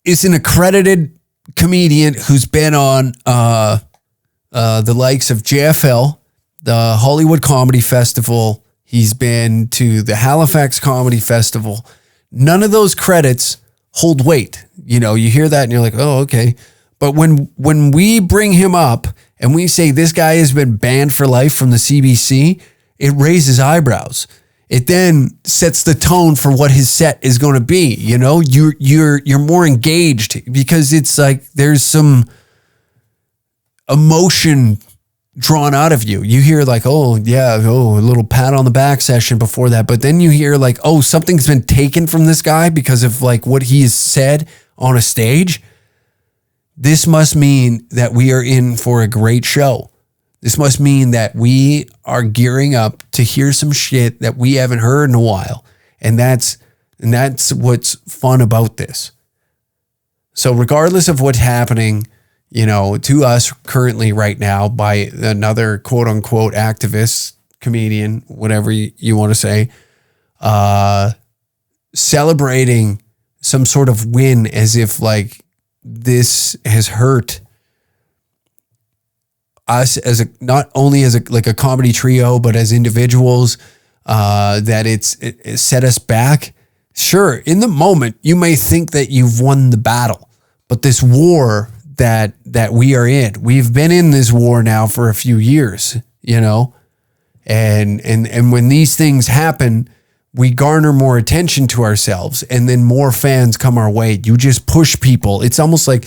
is an accredited comedian who's been on the likes of JFL, the Hollywood Comedy Festival. He's been to the Halifax Comedy Festival. None of those credits hold weight. You know, you hear that and you're like, oh, okay. But when we bring him up and we say this guy has been banned for life from the CBC, it raises eyebrows. It then sets the tone for what his set is going to be. You know, you're more engaged because it's like there's some emotion drawn out of you. You hear like, oh yeah, a little pat on the back session before that. But then you hear like, oh, something's been taken from this guy because of like what he has said on a stage. This must mean that we are in for a great show. This must mean that we are gearing up to hear some shit that we haven't heard in a while. And that's what's fun about this. So regardless of what's happening, you know, to us currently right now by another quote unquote activist, comedian, whatever you want to say, celebrating some sort of win as if like this has hurt us as not only as a comedy trio, but as individuals, that it set us back. Sure, in the moment, you may think that you've won the battle, but this war that we are in, we've been in this war now for a few years, you know, and when these things happen, we garner more attention to ourselves, and then more fans come our way. You just push people. It's almost like,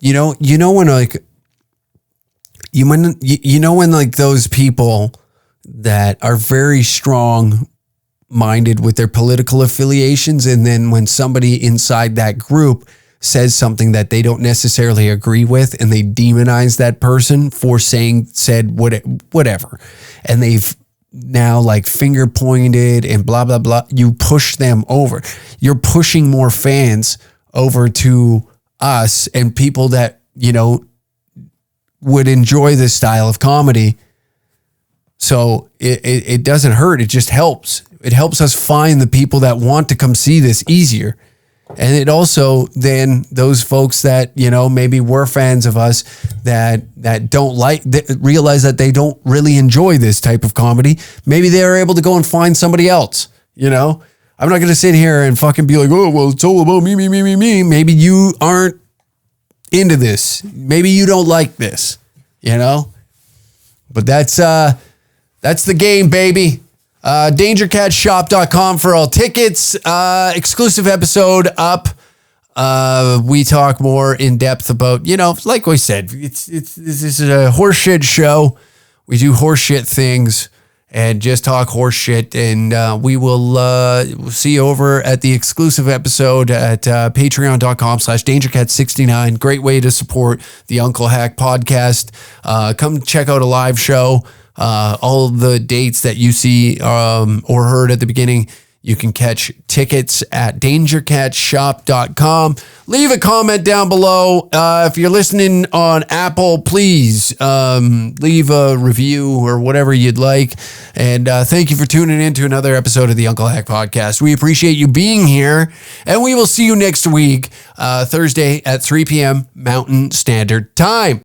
you know when like. You know when like those people that are very strong minded with their political affiliations, and then when somebody inside that group says something that they don't necessarily agree with, and they demonize that person for said whatever, and they've now like finger pointed and blah blah blah. You push them over. You're pushing more fans over to us and people that, you know, would enjoy this style of comedy. So it doesn't hurt. It just helps. It helps us find the people that want to come see this easier. And it also then those folks that, you know, maybe were fans of us that don't realize that they don't really enjoy this type of comedy. Maybe they're able to go and find somebody else, you know. I'm not going to sit here and fucking be like, oh, well, it's all about me. Maybe you aren't into this. Maybe you don't like this, you know, but that's the game, baby. DangerCatShop.com for all tickets. Exclusive episode up. We talk more in depth about, you know, like we said, this is a horseshit show. We do horseshit things and just talk horseshit, and we will see you over at the exclusive episode at patreon.com/DangerCat69. Great way to support the Uncle Hack podcast. Come check out a live show. All the dates that you see or heard at the beginning, you can catch tickets at DangerCatShop.com. Leave a comment down below. If you're listening on Apple, please leave a review or whatever you'd like. And thank you for tuning in to another episode of the Uncle Hack Podcast. We appreciate you being here, and we will see you next week, Thursday at 3 p.m. Mountain Standard Time.